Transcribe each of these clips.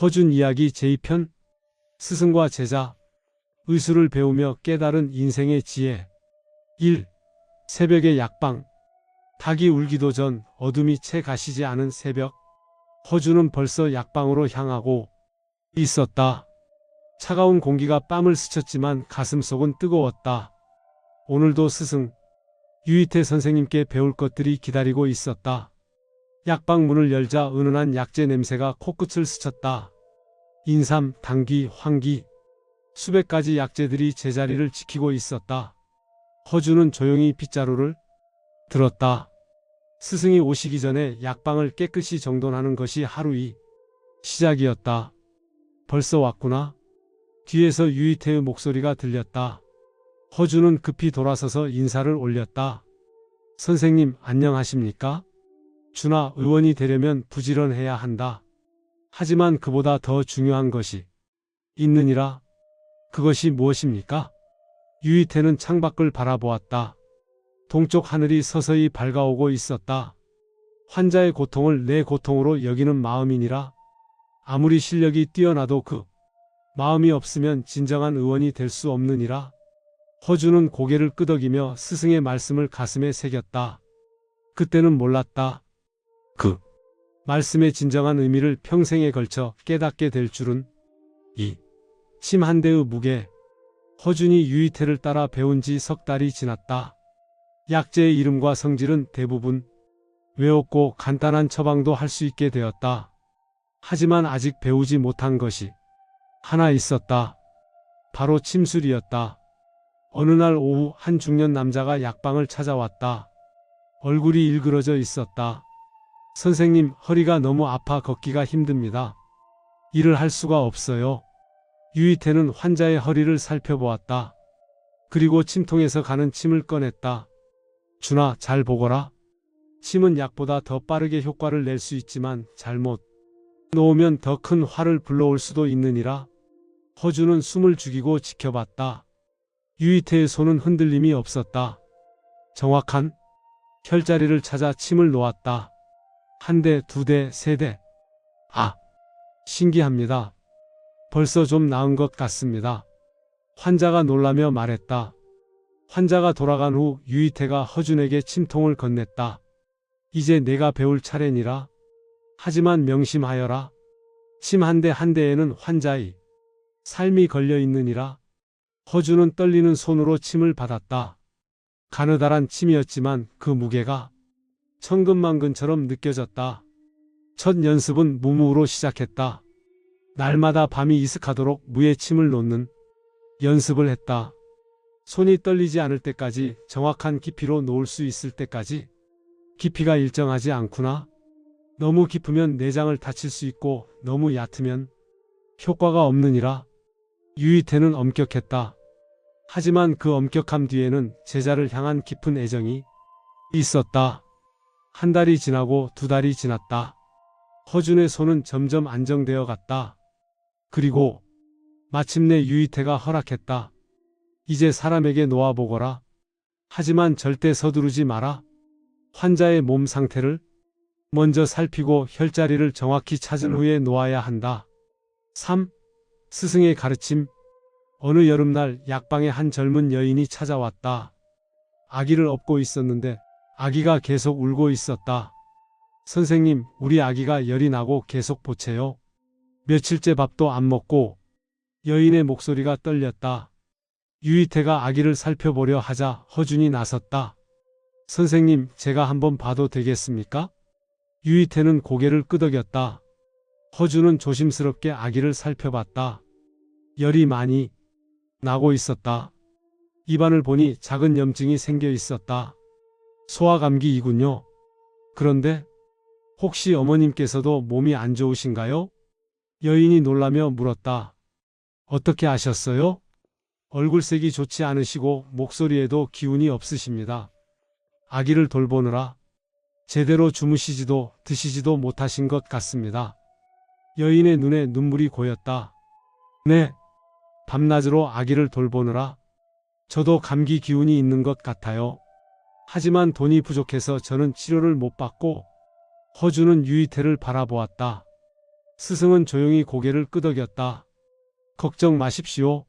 허준 이야기 제2편 스승과 제자 의술을 배우며 깨달은 인생의 지혜 1. 새벽의 약방 닭이 울기도 전 어둠이 채 가시지 않은 새벽 허준은 벌써 약방으로 향하고 있었다. 차가운 공기가 뺨을 스쳤지만 가슴속은 뜨거웠다. 오늘도 스승 유이태 선생님께 배울 것들이 기다리고 있었다. 약방 문을 열자 은은한 약재 냄새가 코끝을 스쳤다. 인삼, 당귀, 황기, 수백 가지 약재들이 제자리를 지키고 있었다. 허준은 조용히 빗자루를 들었다. 스승이 오시기 전에 약방을 깨끗이 정돈하는 것이 하루의 시작이었다. 벌써 왔구나. 뒤에서 유이태의 목소리가 들렸다. 허준은 급히 돌아서서 인사를 올렸다. 선생님 안녕하십니까? 준아, 의원이 되려면 부지런해야 한다. 하지만 그보다 더 중요한 것이 있느니라. 그것이 무엇입니까? 유이태는 창밖을 바라보았다. 동쪽 하늘이 서서히 밝아오고 있었다. 환자의 고통을 내 고통으로 여기는 마음이니라. 아무리 실력이 뛰어나도 그 마음이 없으면 진정한 의원이 될 수 없느니라. 허준은 고개를 끄덕이며 스승의 말씀을 가슴에 새겼다. 그때는 몰랐다. 그 말씀의 진정한 의미를 평생에 걸쳐 깨닫게 될 줄은. 이 침 한 대의 무게. 허준이 유이태를 따라 배운 지 석 달이 지났다. 약재의 이름과 성질은 대부분 외웠고 간단한 처방도 할 수 있게 되었다. 하지만 아직 배우지 못한 것이 하나 있었다. 바로 침술이었다. 어느 날 오후 한 중년 남자가 약방을 찾아왔다. 얼굴이 일그러져 있었다. 선생님, 허리가 너무 아파 걷기가 힘듭니다. 일을 할 수가 없어요. 유이태는 환자의 허리를 살펴보았다. 그리고 침통에서 가는 침을 꺼냈다. 준아, 잘 보거라. 침은 약보다 더 빠르게 효과를 낼 수 있지만 잘못 놓으면 더 큰 화를 불러올 수도 있느니라. 허준은 숨을 죽이고 지켜봤다. 유이태의 손은 흔들림이 없었다. 정확한 혈자리를 찾아 침을 놓았다. 한 대, 두 대, 세 대. 아, 신기합니다. 벌써 좀 나은 것 같습니다. 환자가 놀라며 말했다. 환자가 돌아간 후 유이태가 허준에게 침통을 건넸다. 이제 내가 배울 차례니라. 하지만 명심하여라. 침 한 대 한 대에는 환자의 삶이 걸려 있느니라. 허준은 떨리는 손으로 침을 받았다. 가느다란 침이었지만 그 무게가 천근만근처럼 느껴졌다. 첫 연습은 무무로 시작했다. 날마다 밤이 이슥하도록 무에 침을 놓는 연습을 했다. 손이 떨리지 않을 때까지, 정확한 깊이로 놓을 수 있을 때까지. 깊이가 일정하지 않구나. 너무 깊으면 내장을 다칠 수 있고 너무 얕으면 효과가 없느니라. 유이태는 엄격했다. 하지만 그 엄격함 뒤에는 제자를 향한 깊은 애정이 있었다. 한 달이 지나고 두 달이 지났다. 허준의 손은 점점 안정되어 갔다. 그리고 마침내 유이태가 허락했다. 이제 사람에게 놓아보거라. 하지만 절대 서두르지 마라. 환자의 몸 상태를 먼저 살피고 혈자리를 정확히 찾은 후에 놓아야 한다. 3. 스승의 가르침. 어느 여름날 약방에 한 젊은 여인이 찾아왔다. 아기를 업고 있었는데 아기가 계속 울고 있었다. 선생님, 우리 아기가 열이 나고 계속 보채요. 며칠째 밥도 안 먹고. 여인의 목소리가 떨렸다. 유이태가 아기를 살펴보려 하자 허준이 나섰다. 선생님, 제가 한번 봐도 되겠습니까? 유이태는 고개를 끄덕였다. 허준은 조심스럽게 아기를 살펴봤다. 열이 많이 나고 있었다. 입안을 보니 작은 염증이 생겨 있었다. 소화감기이군요. 그런데 혹시 어머님께서도 몸이 안 좋으신가요? 여인이 놀라며 물었다. 어떻게 아셨어요? 얼굴색이 좋지 않으시고 목소리에도 기운이 없으십니다. 아기를 돌보느라 제대로 주무시지도 드시지도 못하신 것 같습니다. 여인의 눈에 눈물이 고였다. 네, 밤낮으로 아기를 돌보느라 저도 감기 기운이 있는 것 같아요. 하지만 돈이 부족해서 저는 치료를 못 받고. 허준은 유이태를 바라보았다. 스승은 조용히 고개를 끄덕였다. 걱정 마십시오.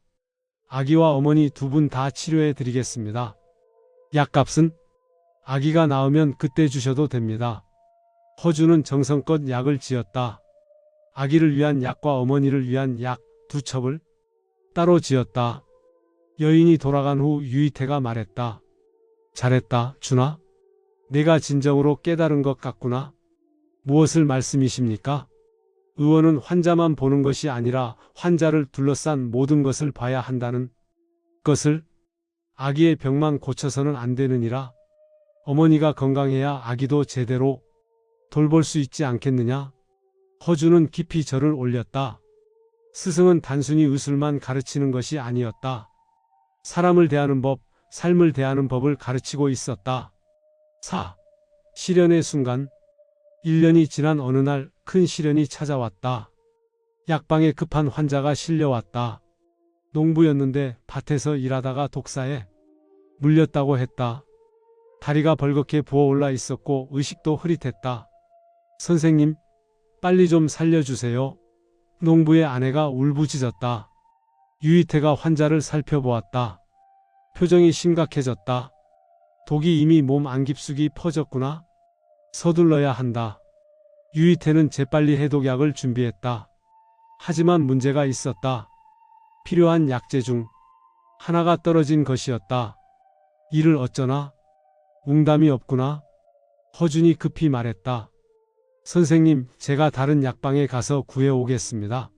아기와 어머니 두 분 다 치료해 드리겠습니다. 약값은 아기가 나으면 그때 주셔도 됩니다. 허준은 정성껏 약을 지었다. 아기를 위한 약과 어머니를 위한 약 두 첩을 따로 지었다. 여인이 돌아간 후 유이태가 말했다. 잘했다, 준아. 내가 진정으로 깨달은 것 같구나. 무엇을 말씀이십니까? 의원은 환자만 보는 것이 아니라 환자를 둘러싼 모든 것을 봐야 한다는 것을. 아기의 병만 고쳐서는 안 되느니라. 어머니가 건강해야 아기도 제대로 돌볼 수 있지 않겠느냐? 허준은 깊이 절을 올렸다. 스승은 단순히 의술만 가르치는 것이 아니었다. 사람을 대하는 법, 삶을 대하는 법을 가르치고 있었다. 시련의 순간. 1년이 지난 어느 날 큰 시련이 찾아왔다. 약방에 급한 환자가 실려왔다. 농부였는데 밭에서 일하다가 독사에 물렸다고 했다. 다리가 벌겋게 부어올라 있었고 의식도 흐릿했다. 선생님, 빨리 좀 살려주세요. 농부의 아내가 울부짖었다. 유이태가 환자를 살펴보았다. 표정이 심각해졌다. 독이 이미 몸 안깊숙이 퍼졌구나. 서둘러야 한다. 유이태는 재빨리 해독약을 준비했다. 하지만 문제가 있었다. 필요한 약재 중 하나가 떨어진 것이었다. 이를 어쩌나? 웅담이 없구나. 허준이 급히 말했다. 선생님, 제가 다른 약방에 가서 구해오겠습니다.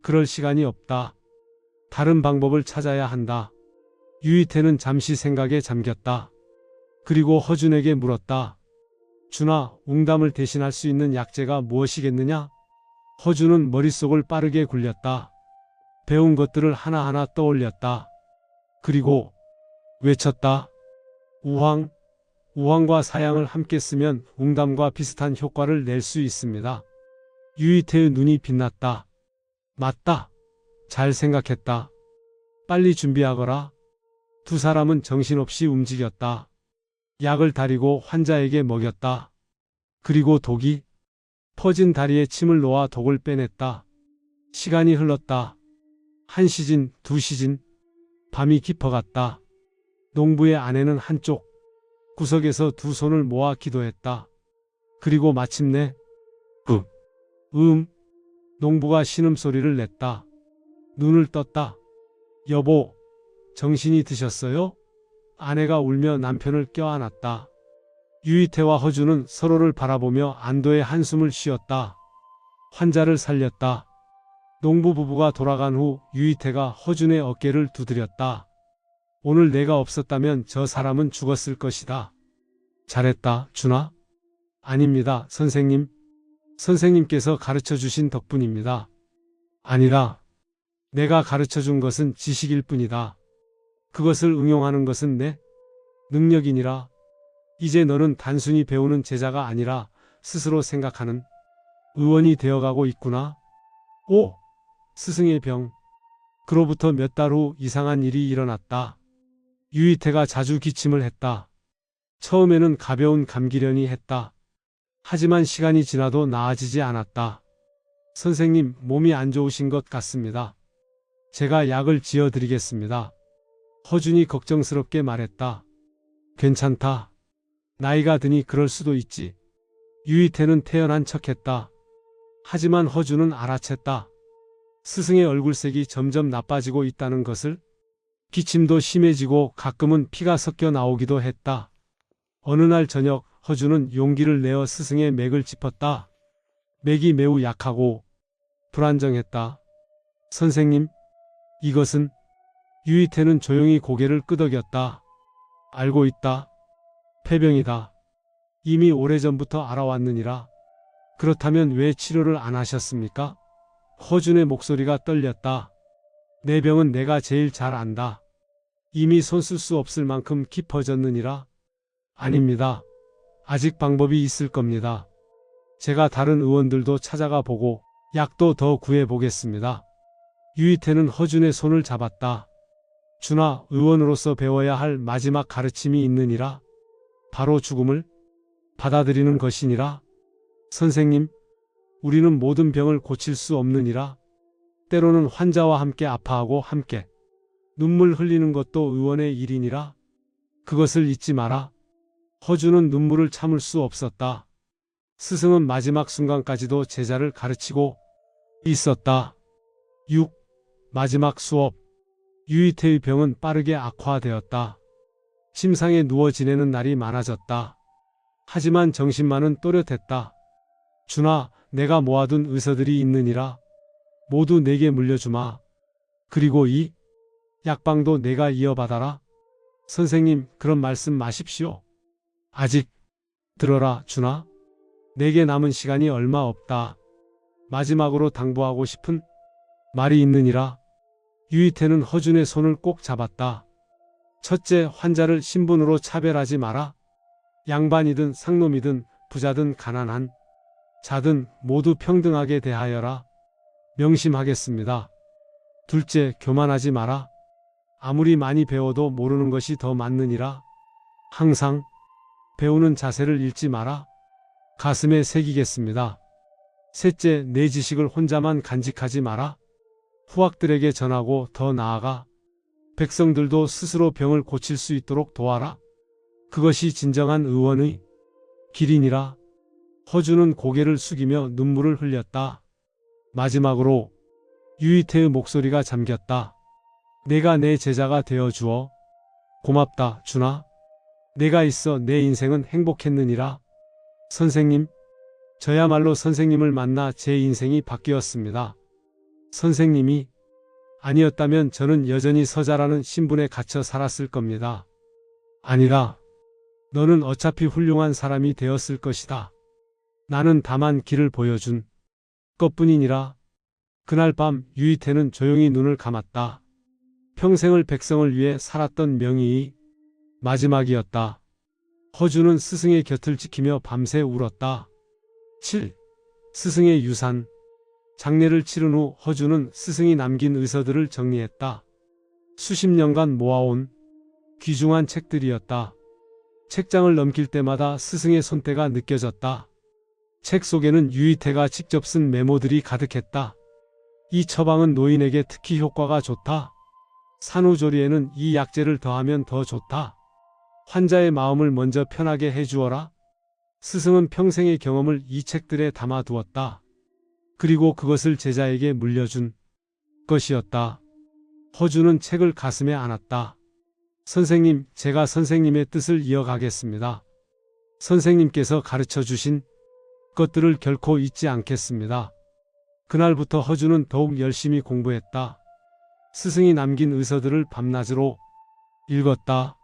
그럴 시간이 없다. 다른 방법을 찾아야 한다. 유이태는 잠시 생각에 잠겼다. 그리고 허준에게 물었다. 준아, 웅담을 대신할 수 있는 약재가 무엇이겠느냐? 허준은 머릿속을 빠르게 굴렸다. 배운 것들을 하나하나 떠올렸다. 그리고 외쳤다. 우황. 우황과 사양을 함께 쓰면 웅담과 비슷한 효과를 낼 수 있습니다. 유이태의 눈이 빛났다. 맞다. 잘 생각했다. 빨리 준비하거라. 두 사람은 정신없이 움직였다. 약을 다리고 환자에게 먹였다. 그리고 독이 퍼진 다리에 침을 놓아 독을 빼냈다. 시간이 흘렀다. 1시즌, 2시즌. 밤이 깊어갔다. 농부의 아내는 한쪽 구석에서 두 손을 모아 기도했다. 그리고 마침내 농부가 신음소리를 냈다. 눈을 떴다. 여보, 정신이 드셨어요? 아내가 울며 남편을 껴안았다. 유이태와 허준은 서로를 바라보며 안도의 한숨을 쉬었다. 환자를 살렸다. 농부 부부가 돌아간 후 유이태가 허준의 어깨를 두드렸다. 오늘 내가 없었다면 저 사람은 죽었을 것이다. 잘했다, 준아. 아닙니다, 선생님. 선생님께서 가르쳐 주신 덕분입니다. 아니라 내가 가르쳐 준 것은 지식일 뿐이다. 그것을 응용하는 것은 내 능력이니라. 이제 너는 단순히 배우는 제자가 아니라 스스로 생각하는 의원이 되어가고 있구나. 스승의 병. 그로부터 몇 달 후 이상한 일이 일어났다. 유이태가 자주 기침을 했다. 처음에는 가벼운 감기려니 했다. 하지만 시간이 지나도 나아지지 않았다. 선생님, 몸이 안 좋으신 것 같습니다. 제가 약을 지어드리겠습니다. 허준이 걱정스럽게 말했다. 괜찮다. 나이가 드니 그럴 수도 있지. 유이태는 태연한 척했다. 하지만 허준은 알아챘다. 스승의 얼굴색이 점점 나빠지고 있다는 것을. 기침도 심해지고 가끔은 피가 섞여 나오기도 했다. 어느 날 저녁 허준은 용기를 내어 스승의 맥을 짚었다. 맥이 매우 약하고 불안정했다. 선생님, 이것은? 유이태는 조용히 고개를 끄덕였다. 알고 있다. 폐병이다. 이미 오래전부터 알아왔느니라. 그렇다면 왜 치료를 안 하셨습니까? 허준의 목소리가 떨렸다. 내 병은 내가 제일 잘 안다. 이미 손쓸 수 없을 만큼 깊어졌느니라. 아닙니다. 아직 방법이 있을 겁니다. 제가 다른 의원들도 찾아가 보고 약도 더 구해보겠습니다. 유이태는 허준의 손을 잡았다. 준아, 의원으로서 배워야 할 마지막 가르침이 있느니라. 바로 죽음을 받아들이는 것이니라. 선생님, 우리는 모든 병을 고칠 수 없느니라. 때로는 환자와 함께 아파하고 함께 눈물 흘리는 것도 의원의 일이니라. 그것을 잊지 마라. 허준은 눈물을 참을 수 없었다. 스승은 마지막 순간까지도 제자를 가르치고 있었다. 6. 마지막 수업. 유이태의 병은 빠르게 악화되었다. 침상에 누워 지내는 날이 많아졌다. 하지만 정신만은 또렷했다. 준아, 내가 모아둔 의서들이 있느니라. 모두 내게 물려주마. 그리고 이 약방도 내가 이어받아라. 선생님, 그런 말씀 마십시오. 아직 들어라, 준아. 내게 남은 시간이 얼마 없다. 마지막으로 당부하고 싶은 말이 있느니라. 유이태는 허준의 손을 꼭 잡았다. 첫째, 환자를 신분으로 차별하지 마라. 양반이든 상놈이든 부자든 가난한 자든 모두 평등하게 대하여라. 명심하겠습니다. 둘째, 교만하지 마라. 아무리 많이 배워도 모르는 것이 더 많느니라. 항상 배우는 자세를 잃지 마라. 가슴에 새기겠습니다. 셋째, 내 지식을 혼자만 간직하지 마라. 후학들에게 전하고 더 나아가 백성들도 스스로 병을 고칠 수 있도록 도와라. 그것이 진정한 의원의 길이니라. 허준은 고개를 숙이며 눈물을 흘렸다. 마지막으로 유이태의 목소리가 잠겼다. 내가 내 제자가 되어주어 고맙다, 준아. 내가 있어 내 인생은 행복했느니라. 선생님, 저야말로 선생님을 만나 제 인생이 바뀌었습니다. 선생님이 아니었다면 저는 여전히 서자라는 신분에 갇혀 살았을 겁니다. 아니라 너는 어차피 훌륭한 사람이 되었을 것이다. 나는 다만 길을 보여준 것뿐이니라. 그날 밤 유이태는 조용히 눈을 감았다. 평생을 백성을 위해 살았던 명의의 마지막이었다. 허준은 스승의 곁을 지키며 밤새 울었다. 7. 스승의 유산. 장례를 치른 후 허준은 스승이 남긴 의서들을 정리했다. 수십 년간 모아온 귀중한 책들이었다. 책장을 넘길 때마다 스승의 손때가 느껴졌다. 책 속에는 유이태가 직접 쓴 메모들이 가득했다. 이 처방은 노인에게 특히 효과가 좋다. 산후조리에는 이 약재를 더하면 더 좋다. 환자의 마음을 먼저 편하게 해주어라. 스승은 평생의 경험을 이 책들에 담아두었다. 그리고 그것을 제자에게 물려준 것이었다. 허준은 책을 가슴에 안았다. 선생님, 제가 선생님의 뜻을 이어가겠습니다. 선생님께서 가르쳐 주신 것들을 결코 잊지 않겠습니다. 그날부터 허준은 더욱 열심히 공부했다. 스승이 남긴 의서들을 밤낮으로 읽었다.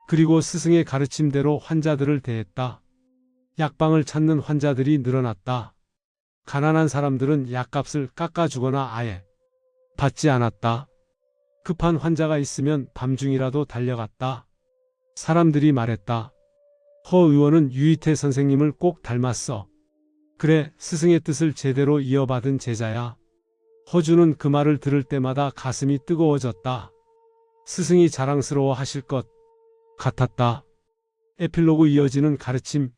그리고 스승의 가르침대로 환자들을 대했다. 약방을 찾는 환자들이 늘어났다. 가난한 사람들은 약값을 깎아주거나 아예 받지 않았다. 급한 환자가 있으면 밤중이라도 달려갔다. 사람들이 말했다. 허 의원은 유이태 선생님을 꼭 닮았어. 그래, 스승의 뜻을 제대로 이어받은 제자야. 허준은 그 말을 들을 때마다 가슴이 뜨거워졌다. 스승이 자랑스러워 하실 것 같았다. 에필로그 이어지는 가르침.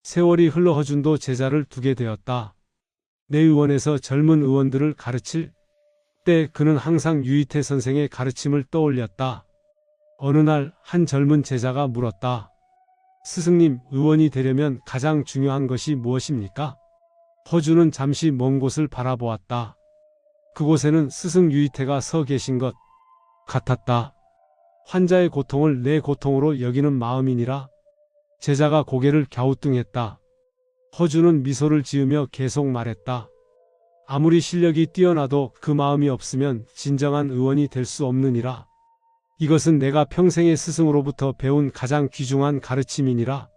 세월이 흘러 허준도 제자를 두게 되었다. 내 의원에서 젊은 의원들을 가르칠 때 그는 항상 유이태 선생의 가르침을 떠올렸다. 어느 날 한 젊은 제자가 물었다. 스승님, 의원이 되려면 가장 중요한 것이 무엇입니까? 허준은 잠시 먼 곳을 바라보았다. 그곳에는 스승 유이태가 서 계신 것 같았다. 환자의 고통을 내 고통으로 여기는 마음이니라. 제자가 고개를 갸우뚱했다. 허준은 미소를 지으며 계속 말했다. 아무리 실력이 뛰어나도 그 마음이 없으면 진정한 의원이 될 수 없느니라. 이것은 내가 평생의 스승으로부터 배운 가장 귀중한 가르침이니라.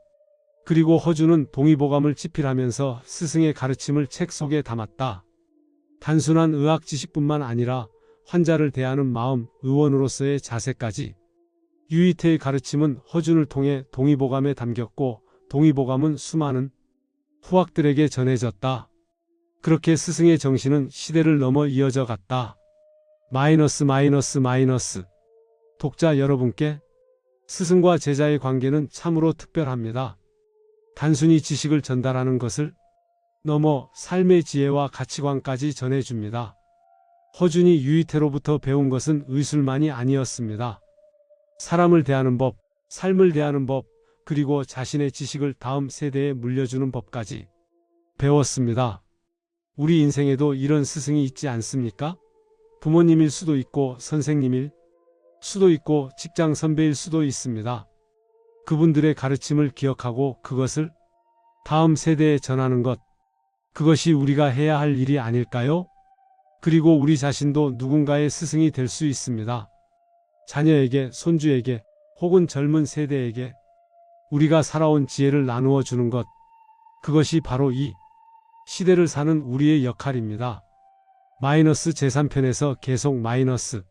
그리고 허준은 동의보감을 집필하면서 스승의 가르침을 책 속에 담았다. 단순한 의학 지식뿐만 아니라 환자를 대하는 마음, 의원으로서의 자세까지. 유이태의 가르침은 허준을 통해 동의보감에 담겼고 동의보감은 수많은 후학들에게 전해졌다. 그렇게 스승의 정신은 시대를 넘어 이어져 갔다. 마이너스. 독자 여러분께 스승과 제자의 관계는 참으로 특별합니다. 단순히 지식을 전달하는 것을 넘어 삶의 지혜와 가치관까지 전해줍니다. 허준이 유이태로부터 배운 것은 의술만이 아니었습니다. 사람을 대하는 법, 삶을 대하는 법, 그리고 자신의 지식을 다음 세대에 물려주는 법까지 배웠습니다. 우리 인생에도 이런 스승이 있지 않습니까? 부모님일 수도 있고 선생님일 수도 있고 직장 선배일 수도 있습니다. 그분들의 가르침을 기억하고 그것을 다음 세대에 전하는 것, 그것이 우리가 해야 할 일이 아닐까요? 그리고 우리 자신도 누군가의 스승이 될 수 있습니다. 자녀에게, 손주에게, 혹은 젊은 세대에게 우리가 살아온 지혜를 나누어 주는 것, 그것이 바로 이 시대를 사는 우리의 역할입니다. 마이너스 제3편에서 계속 마이너스